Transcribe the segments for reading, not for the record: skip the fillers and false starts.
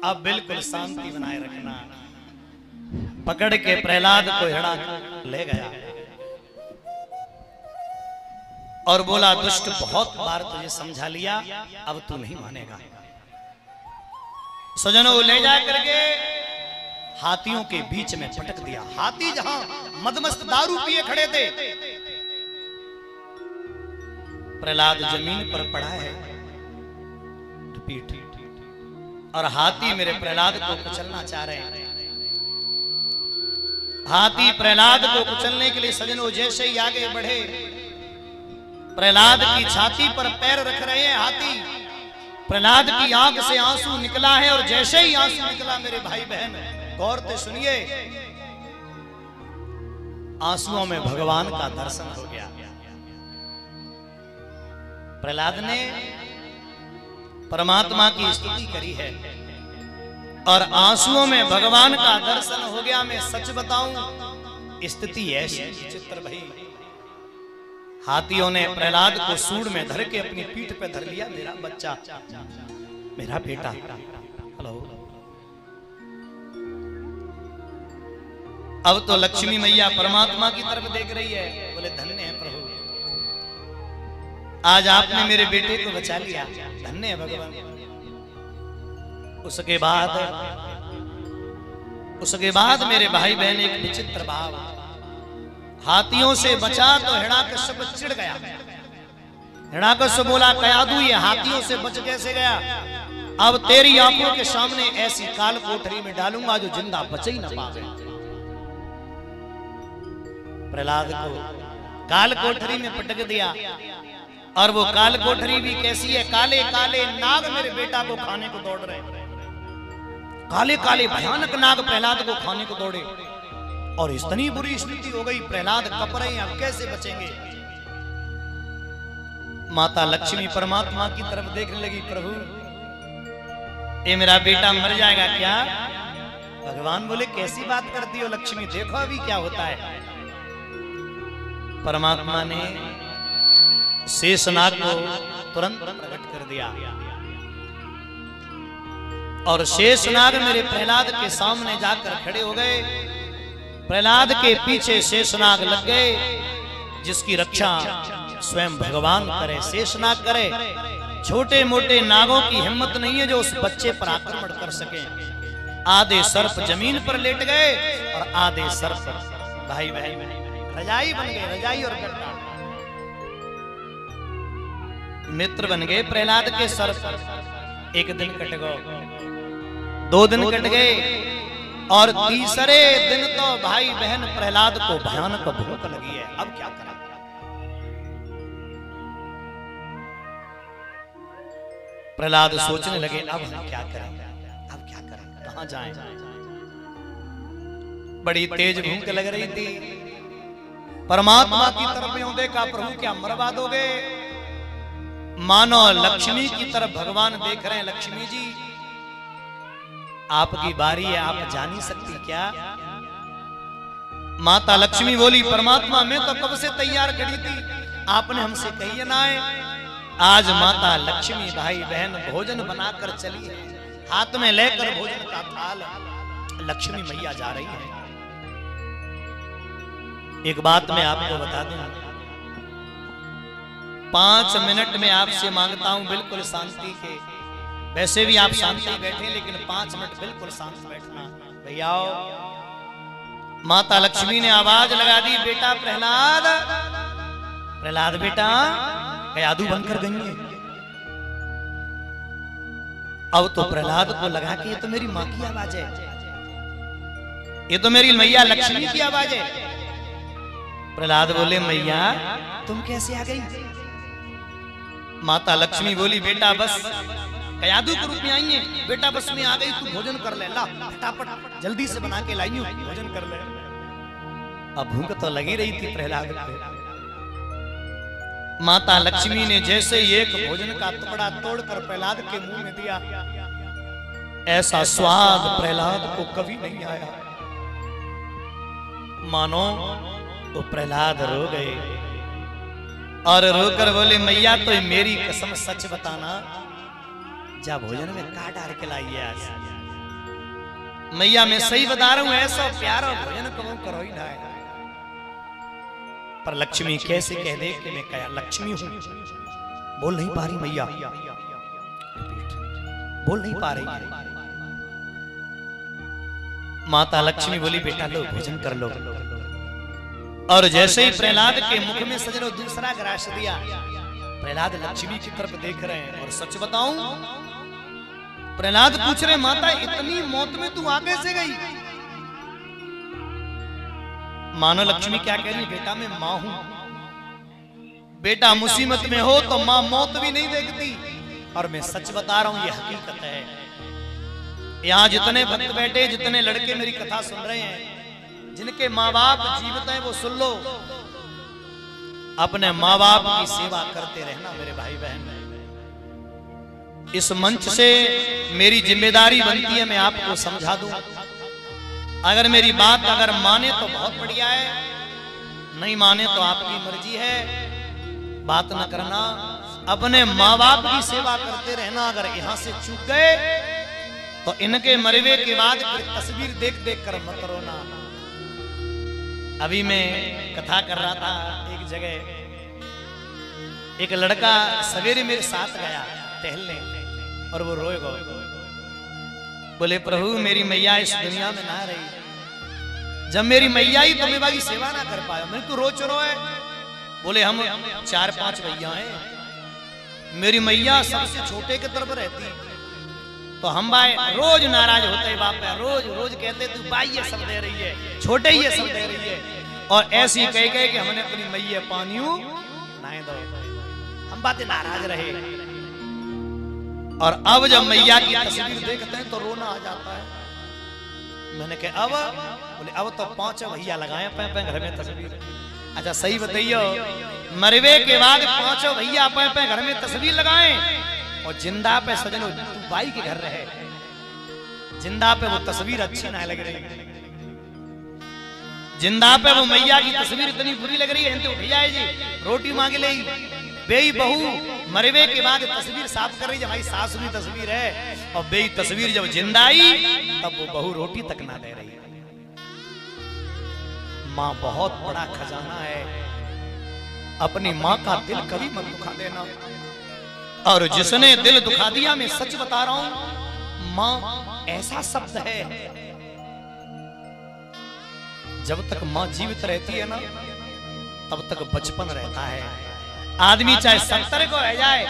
अब बिल्कुल शांति बनाए रखना। पकड़ के प्रहलाद को हिड़ा ले गया और बोला, दुष्ट बहुत बार तुझे समझा लिया, अब तू नहीं मानेगा। सजनों ले जा करके हाथियों के बीच में पटक दिया। हाथी जहां मदमस्त दारू पिए खड़े थे, प्रहलाद जमीन पर पड़ा है पीठ, और हाथी मेरे प्रहलाद को कुचलना चाह रहे हैं। हाथी प्रहलाद को कुचलने के लिए सजनों जैसे ही आगे बढ़े, प्रहलाद की छाती पर पैर रख रहे हैं हाथी। प्रहलाद की आंख से आंसू निकला है, और जैसे ही आंसू निकला मेरे भाई बहन गौर से सुनिए, आंसुओं में भगवान का दर्शन हो गया। प्रहलाद ने परमात्मा की स्तुति करी है और आंसुओं में भगवान का दर्शन हो गया। मैं सच बताऊं, स्थिति ऐसी विचित्र भई। हाथियों ने प्रहलाद को सूंड में धर के अपनी पीठ पे धर लिया। मेरा बच्चा, मेरा बेटा, हेलो। अब तो लक्ष्मी मैया परमात्मा की तरफ देख रही है, बोले धन्य है प्रभु, आज आपने मेरे बेटे को बचा लिया, धन्य है भगवान। उसके बाद मेरे भाई बहन एक विचित्र भाव, हाथियों से बचा तो हिरण्यकश्यप चिढ़ गया। हिरण्यकश्यप बोला, कयादू ये हाथियों से बच कैसे गया? अब तेरी आंखों के सामने ऐसी काल कोठरी में डालूंगा जो जिंदा बच ही न पावे। प्रहलाद को काल कोठरी में पटक दिया, और वो काल कोठरी भी कैसी है, काले काले नाग मेरे बेटा को खाने को दौड़ रहे। काले काले भयानक नाग प्रहलाद को खाने को दौड़े, और इतनी बुरी स्थिति हो गई, प्रहलाद कप रहे हैं, अब कैसे बचेंगे? माता लक्ष्मी परमात्मा की तरफ देखने लगी, प्रभु ये मेरा बेटा मर जाएगा क्या? भगवान बोले, कैसी बात करती हो लक्ष्मी, देखो अभी क्या होता है। परमात्मा ने शेषनाग को तुरंत प्रकट कर दिया, और शेषनाग मेरे प्रहलाद के सामने जाकर खड़े हो गए। प्रहलाद के पीछे शेषनाग लग गए, जिसकी रक्षा स्वयं भगवान करे, शेषनाग करे। छोटे मोटे नागों की हिम्मत नहीं है जो उस बच्चे पर आक्रमण कर सके। आधे सर्प जमीन पर लेट गए, और आधे सर्प भाई बहन रजाई बन गए, रजाई और गड्ढा मित्र बन गए प्रहलाद के सर्प। एक दिन कट गए, 2 दिन कट गए, और तीसरे दिन तो भाई बहन प्रहलाद को भयानक भूख लगी है। अब क्या करें? प्रहलाद सोचने लगे, अब हम क्या करें, अब क्या करें, कहां जाएं? बड़ी तेज भूख लग रही थी। परमात्मा की तरफ यूं देखा, प्रभु क्या मरवा दोगे? मानो लक्ष्मी की तरफ भगवान देख रहे हैं, लक्ष्मी जी आपकी बारी है, आप जा नहीं सकती क्या? माता लक्ष्मी बोली, परमात्मा मैं तो कब से तैयार खड़ी थी, आपने हमसे कही ना आए। आज माता लक्ष्मी भाई बहन भोजन बनाकर चली है, हाथ में लेकर भोजन का थाल लक्ष्मी मैया जा रही है। एक बात मैं आपको बता दूं, 5 मिनट में आपसे मांगता हूं बिल्कुल शांति के। वैसे भी आप शांति बैठे, लेकिन 5 मिनट बिल्कुल शांत बैठना। भैया माता लक्ष्मी ने आवाज लगा दी, बेटा प्रहलाद, प्रहलाद बेटा, कयादू बनकर गई है। अब तो प्रहलाद को लगा कि ये तो मेरी मां की आवाज है, ये तो मेरी मैया लक्ष्मी की आवाज है। प्रहलाद बोले, मैया तुम कैसे आ गई? माता लक्ष्मी बोली, बेटा बस कयादू के रूप में आई है, बेटा बस में आ गई, तू भोजन कर ले, ला फटाफट जल्दी से बना के लाई हूं, भोजन कर ले। अब भूख तो लगी रही थी प्रहलाद को। माता लक्ष्मी ने जैसे ही एक भोजन का टुकड़ा तोड़कर प्रहलाद के मुंह में दिया, ऐसा स्वाद प्रहलाद को कभी नहीं आया। मानो तो प्रहलाद रो गए, और रोकर बोले, मैया तो मेरी कसम सच बताना, जा भोजन में का डाल के लाई है आज? मैया मैं सही बता रहा हूं, ऐसा प्यारा भोजन करो ही ना है। पर लक्ष्मी कैसे कह दे कि मैं क्या लक्ष्मी हूं? बोल नहीं पा रही मैया, बोल नहीं पा रही है। माता लक्ष्मी बोली बेटा लो भोजन कर लो। और जैसे ही प्रहलाद के मुख में सजनो दूसरा ग्रास दिया, प्रहलाद लक्ष्मी की तरफ देख रहे हैं। और सच बताऊं, प्रहलाद पूछ रहे माता इतनी मौत में तू आगे से गई? मानो लक्ष्मी क्या कह रही, बेटा मैं मां हूं, बेटा मुसीबत में हो तो मां मौत भी नहीं देखती। और मैं सच बता रहा हूं, ये हकीकत है। यहां जितने भक्त बैठे, जितने लड़के मेरी कथा सुन रहे हैं, जिनके माँ बाप जीवित हैं वो सुन लो, अपने माँ बाप की सेवा करते रहना मेरे भाई बहन। इस मंच से मेरी जिम्मेदारी बनती है मैं आपको समझा दूं। अगर मेरी बात अगर माने तो बहुत बढ़िया है, नहीं माने तो आपकी मर्जी है। बात न करना, अपने माँ बाप की सेवा करते रहना। अगर यहां से चूक गए तो इनके मरवे के बाद फिर तस्वीर देख देख कर मत रोना। अभी मैं कथा कर रहा था एक जगह, एक लड़का सवेरे मेरे साथ गया टहलने और वो रोएगा, बोले प्रभु मेरी मैया इस दुनिया में ना रही, जब मेरी मैया ही तुम्हें बाकी सेवा ना कर पाया, मैं तो रोज रोए। बोले हम 4-5 भैया हैं, मेरी मैया सबसे छोटे की तरफ रहती, तो हम भाई रोज नाराज होते बाप है, रोज रोज कहते तू भाई ये सब दे रही है, छोटे ही ये सब दे रही है। और ऐसी कह गए कि हमने अपनी मैया पानियों नहीं दो, हम बातें नाराज रहे। और अब जब मैया की तस्वीर देखते हैं तो रोना आ जाता है। मैंने कहा अब, बोले अब तो 5 भैया लगाए पे घर में तस्वीर। अच्छा सही बताइयो, मरवे के बाद 5 भैया पे घर में तस्वीर लगाए और जिंदा पे सजनो तू बाई के घर रहे, जिंदा पे वो तस्वीर अच्छी ना लग रही, जिंदा पे वो मैया की तस्वीर इतनी बुरी लग रही है। उठ जाए जी रोटी मांगे ले बेई बहू मरवे के बाद तस्वीर साफ कर रही है, भाई सासू की तस्वीर है, और बेई तस्वीर जब जिंदा आई तब वो बहू रोटी तक ना दे रही है। माँ बहुत बड़ा खजाना है, अपनी माँ का दिल कभी मत दुखा देना। और जिसने दिल दुखा दिया, मैं सच बता रहा हूं, माँ ऐसा शब्द है, जब तक माँ जीवित रहती है ना तब तक बचपन रहता है। आदमी चाहे 70 को रह जाए,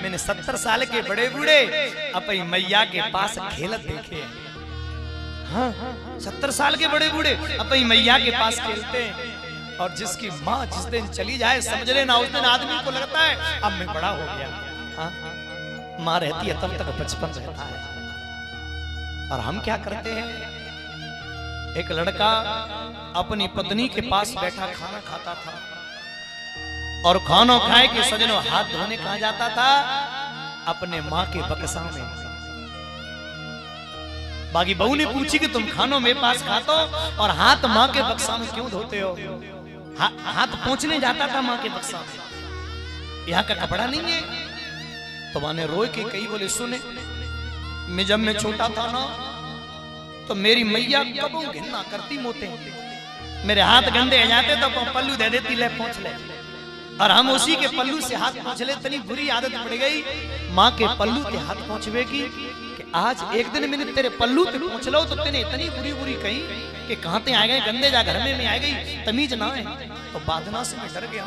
मैंने 70 साल के बड़े बूढ़े अपनी मैया के पास खेलत देखे हैं। हाँ 70 साल के बड़े बूढ़े अपनी मैया के पास खेलते हैं। और जिसकी माँ जिस दिन चली जाए समझ लेना उस दिन आदमी को लगता है अब मैं बड़ा हो गया। हाँ माँ रहती है तब तक बचपन रहता है। और हम क्या करते हैं, एक लड़का अपनी पत्नी के पास बैठा खाना खाता था, और खाना खाए के सजनों हाथ धोने कहा जाता था, अपने माँ के बक्सा में। बाकी बहू ने पूछी कि तुम खानों में पास खाते हो और हाथ माँ के बक्सा में क्यों धोते हो? हाथ पहुंचने जाता था माँ के बक्सा में, यहाँ का कपड़ा नहीं है। तो माँ ने रोए के कई बोले सुने, मैं जब मैं छोटा था ना तो मेरी मैया कबू घिन्ना करती मोते, मेरे हाथ गंदे हो जाते तो पल्लू दे देती ले पहुंच ले, और हम उसी के पल्लू से हाथ पहुंच ले। इतनी बुरी आदत पड़ गई माँ के पल्लू के हाथ पहुंचवे की कि आज एक दिन मैंने तेरे पल्लू पे पहुंच लो तो तेने इतनी बुरी बुरी कही कि कहां ते आ गए गंदे, जा घर में आ गई, तमीज ना है। तो बादना से मैं डर गया,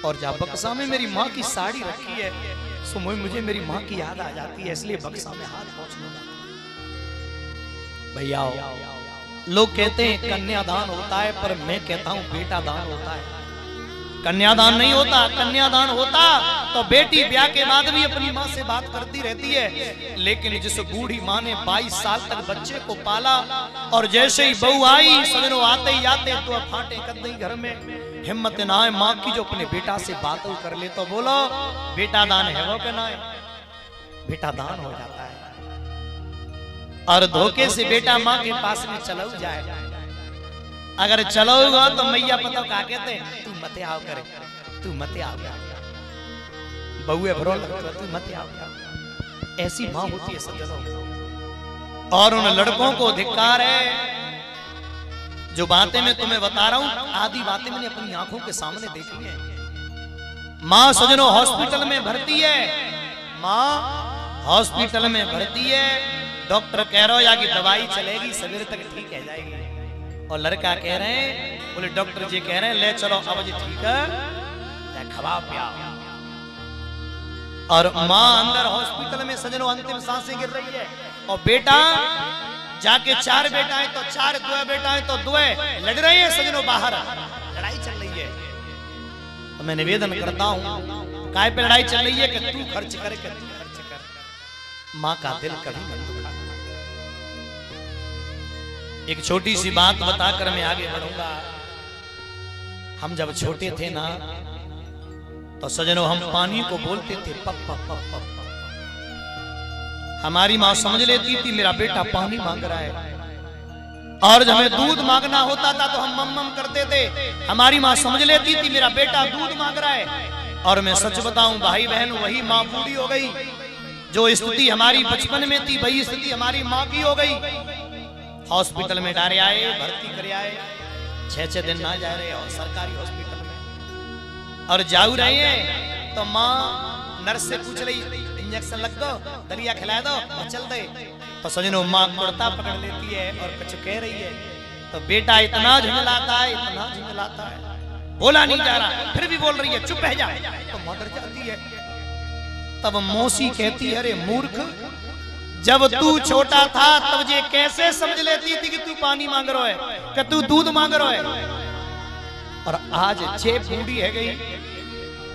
और जा बक्सा में मेरी माँ की साड़ी रखी है, सो मुझे मेरी माँ की याद आ जाती है, इसलिए बक्सा में हाथ पहुंच लूंगा। भैया लोग कहते हैं कन्यादान होता है, पर मैं कहता हूं बेटा दान होता है। कन्यादान नहीं होता, कन्यादान होता तो बेटी ब्याह के बाद भी अपनी माँ से बात करती रहती है। लेकिन जिस बूढ़ी माँ ने 22 साल तक बच्चे को पाला, और जैसे ही बहू आई सजनों आते ही आते तो फाटे कदई घर में, हिम्मत ना है माँ की जो अपने बेटा से बात कर ले। तो बोलो बेटा दान है वो कि ना है? बेटा दान हो जाता है। और धोखे से बेटा माँ के पास में चलो जाए, अगर चलोगा तो मैया पता क्या कहते हैं, तू मत आओ करे, तू मत आओ, बहुए भरो लगता तू मत आओ। ऐसी माँ होती है सज्जनों। और उन लड़कों को धिक्कार है। जो बातें मैं तुम्हें बता रहा हूं, आधी बातें मैंने अपनी आंखों के सामने देखी है। मां सजनों हॉस्पिटल में भर्ती है, मां हॉस्पिटल में भर्ती है। डॉक्टर कह रहा है कि दवाई चलेगी, सवेरे तक ठीक है जाएगी। और लड़का कह रहे हैं, बोले डॉक्टर जी कह रहे हैं ले चलो अब जी ठीक है, खवा पिया। और मां अंदर हॉस्पिटल में सजनों अंतिम सांसें गिर रही है। और बेटा जाके 4 बेटाएं तो 4, 2 बेटाएं तो 2 लड़ रहे हैं सजनों, बाहर लड़ाई चल रही है। तो मैं निवेदन करता हूं, काय पे लड़ाई चल रही है कि तू खर्च कर, मां का दिल कभी मत दुखा। एक छोटी सी बात बताकर मैं आगे बढ़ूंगा। हम जब छोटे थे ना तो सजनों हम पानी को बोलते थे पप पप पप पप। हमारी मां समझ लेती थी मेरा बेटा पानी मांग रहा है। और जब हमें दूध मांगना होता था तो हम मम मम करते थे। हमारी मां समझ लेती थी मेरा बेटा दूध मांग रहा है। और मैं सच बताऊं भाई बहन, वही मां बूढ़ी हो गई। जो स्थिति हमारी बचपन में थी वही स्थिति हमारी मां की हो गई। हॉस्पिटल में डाले आए, भर्ती करे आए, 6-6 दिन ना जा रहे और सरकारी हॉस्पिटल में। और जाऊ रहे हैं तो मां नर्स से पूछ रही इंजेक्शन लग दो, दलिया खिला दो और चल दे। तो सजनों मां कुर्ता पकड़ लेती है और कुछ कह रही है। तो बेटा इतना झुंझलाता है, इतना झुंझलाता है, बोला नहीं जा रहा, फिर भी बोल रही है चुप है जा। तो मां डर जाती है। तब मौसी कहती है अरे मूर्ख, जब तू छोटा था तब ये कैसे समझ लेती थी कि तू पानी मांग रहा है, कि तू दूध मांग रहा है। और आज 6 बूढ़ी है गई,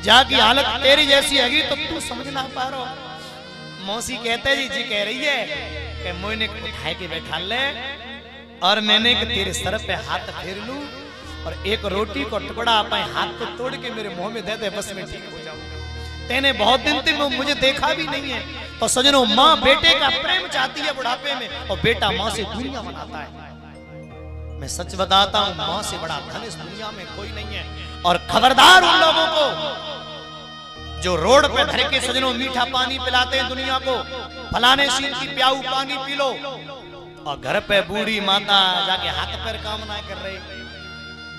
जाकी हालत तेरी जैसी है गई तो तू समझ ना पा रहा। मौसी कहते जी कह रही है कि मोने को उठाए के बैठा ले और मैंने कि तेरे सर पे हाथ फेर लूं और एक रोटी को टुकड़ा अपने हाथ को तोड़ के मेरे मुंह में दे दे, बस मैं ठीक हो जाऊं। तेने बहुत दिन से मुझे देखा भी नहीं है। तो सजनों मां बेटे का प्रेम चाहती है बुढ़ापे में, और बेटा मां से दुनिया बनाता है। मैं सच बताता हूं, मां से बड़ा धन इस दुनिया में कोई नहीं है। और खबरदार उन लोगों को जो रोड पे धर के सजनों मीठा पानी पिलाते हैं दुनिया को, फलाने सीन की प्याऊ पानी पी लो, और घर पे बूढ़ी माता जाके हाथ पैर काम ना कर रहे,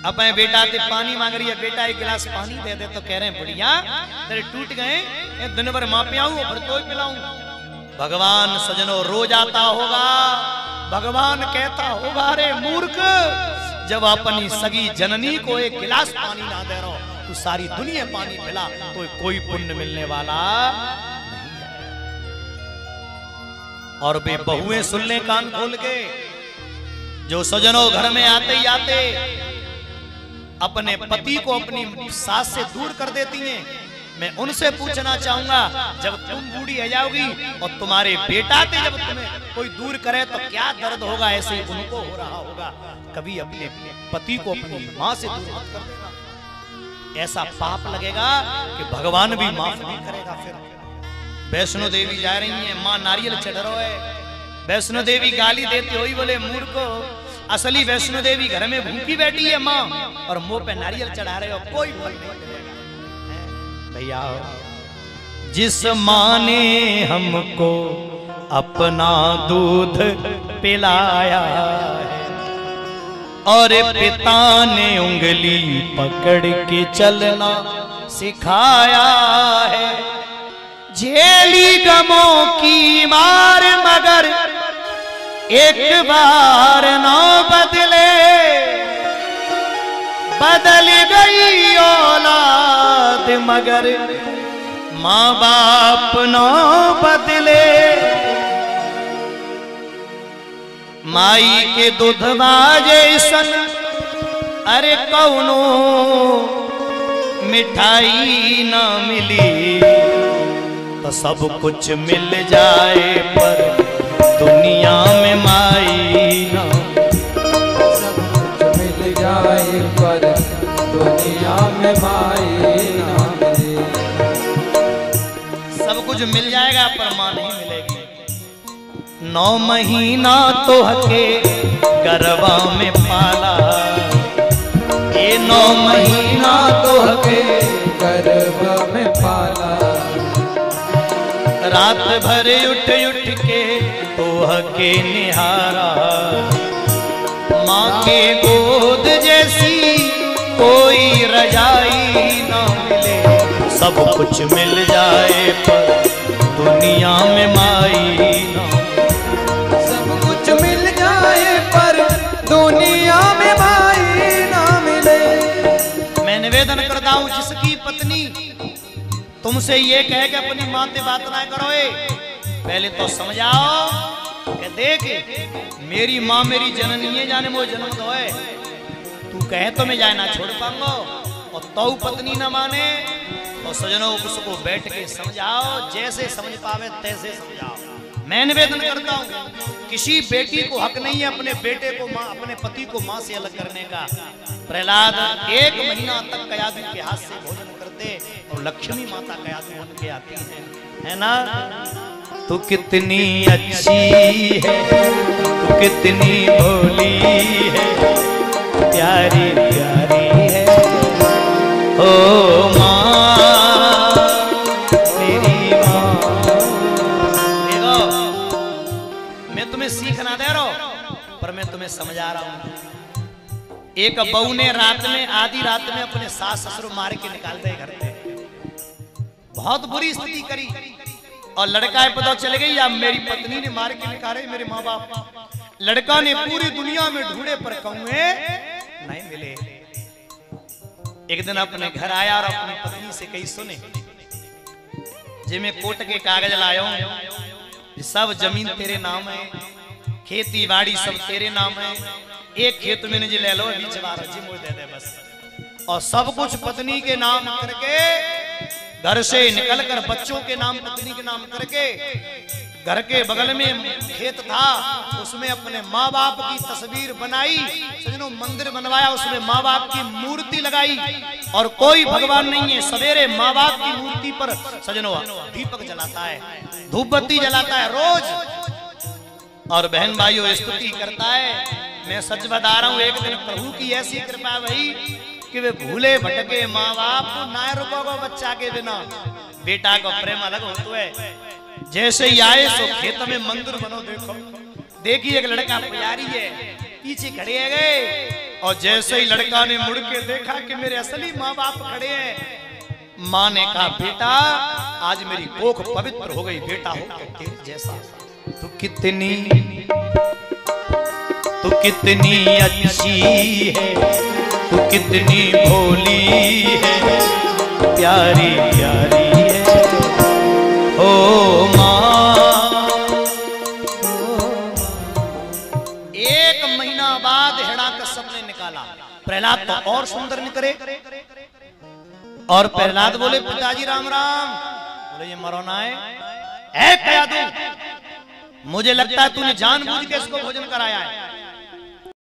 अपने बेटा से पानी मांग रही है, बेटा 1 गिलास पानी दे दे। तो कह रहे हैं बढ़िया तेरे टूट गए, दिन भर मां पियाऊं फिर तो पिलाऊं। भगवान सजनों रोज आता होगा, भगवान कहता होगा अरे मूर्ख, जब अपनी सगी जननी को 1 गिलास पानी ना दे रहा तू सारी दुनिया पानी पिला तो कोई पुण्य मिलने वाला नहीं है। और वे बहुएं सुन ले कान खोल के, जो सजनों घर में आते ही आते अपने पति को अपनी सास से दूर कर देती हैं। मैं उनसे पूछना चाहूंगा, जब तुम बूढ़ी हो जाओगी और तुम्हारे बेटा से जब तुम्हें कोई दूर करे तो क्या दर्द होगा, ऐसे उनको हो रहा होगा। कभी अपने पति को अपनी मां से दूर मत कर देना, ऐसा पाप लगेगा कि भगवान भी माफ नहीं करेगा। फिर वैष्णो देवी जा रही है, मां नारियल चढ़ रहा है, वैष्णो देवी गाली देती हुई बोले मूर्खो, असली वैष्णो देवी घर में भूखी बैठी है मां और मुंह पे नारियल चढ़ा रहे हो, कोई फल नहीं मिलेगा। भैया जिस मां ने हमको अपना दूध पिलाया है और पिता ने उंगली पकड़ के चलना सिखाया है, झेली गमों की मार मगर एक बार ना बदले, बदल गई औलाद मगर माँ बाप ना बदले। माई के दूधवा जैसन अरे कौनो मिठाई ना मिली, तो सब कुछ मिल जाए पर दुनिया में माई ना, सब कुछ मिल जाए पर दुनिया में माई ना मिले। सब कुछ मिल जाएगा पर मां नहीं मिलेगी। 9 महीना तो हके गरबा में पाला, ये 9 महीना तो हके गरबा में पाला, रात भर उठ उठ के तो कोह के निहारा, माँ के गोद जैसी कोई रजाई ना मिले। सब कुछ मिल जाए पर दुनिया में माई ना, सब कुछ मिल जाए पर दुनिया में माई ना मिले। मैं निवेदन करता हूँ जिसकी पत्नी तुमसे ये कहे कि अपनी माँ से बात ना करो, पहले तो समझाओ कि देख मेरी माँ मेरी जननी है, जाने वो जन्म दो है, तू कहे तो मैं जाए ना छोड़ पाऊंगा, और तो पत्नी न माने तो सजनों उसको बैठ के समझाओ, जैसे समझ पावे तैसे समझाओ। मैं निवेदन करता हूँ किसी बेटी को हक नहीं है अपने बेटे को माँ, अपने पति को माँ से अलग करने का। प्रहलाद 1 महीना तक कयादू के हाथ से भोजन करते और लक्ष्मी माता कयादू बन के आती है ना। तू कितनी अच्छी है, तू कितनी भोली है, प्यारी प्यारी है ओ माँ मेरी माँ। देखो मैं तुम्हें सीख ना दे रहा हूं, पर मैं तुम्हें समझा रहा हूं। एक बहू ने रात में आधी रात में अपने सास ससुर मार के निकाल दे घर से, बहुत बुरी स्थिति करी, और लड़का है पता चल गई या मेरी पत्नी ने मार के निकाले मेरे माँ बाप। लड़का ने पूरी दुनिया में ढूंढे पर कौए नहीं मिले। एक दिन अपने घर आया और अपनी पत्नी से कही सुने जे मैं कोर्ट के कागज लाया हूं, सब जमीन तेरे नाम है, खेती बाड़ी सब तेरे नाम है, एक खेत में जी ले लो बीच बार जी मुझे दे दे बस, और सब कुछ पत्नी के नाम करके घर से निकलकर बच्चों के नाम पत्नी के नाम करके घर के बगल में खेत था उसमें अपने माँ बाप की तस्वीर बनाई, सजनों मंदिर बनवाया, उसमें माँ बाप की मूर्ति लगाई, और कोई भगवान नहीं है। सवेरे माँ बाप की मूर्ति पर सजनों दीपक जलाता है, धूप बत्ती जलाता है रोज, और बहन भाइयों स्तुति करता है। मैं सच बता रहा हूँ एक दिन प्रभु की ऐसी कृपा भई कि वे भूले भटके माँ बाप ना रुको बच्चा के बिना, बेटा को प्रेम अलग होता है। जैसे ही आए सो खेत में मंदिर बनो, देखो देखिए एक लड़का पुजारी है पीछे खड़े है गए, और जैसे ही लड़का ने मुड़ के देखा कि मेरे असली माँ बाप खड़े हैं, माँ ने कहा बेटा आज मेरी कोख पवित्र हो गई, बेटा हो तेरे जैसा। तू कितनी अच्छी है, तू कितनी भोली है, प्यारी प्यारी है ओ माँ। 1 महीना बाद हिरण्याकश्यप ने निकाला, प्रहलाद तो और सुंदर निकले, और प्रहलाद बोले पिताजी राम राम। बोले ये मरो ना है कयादू, मुझे लगता है तूने जानबूझ के इसको भोजन कराया है।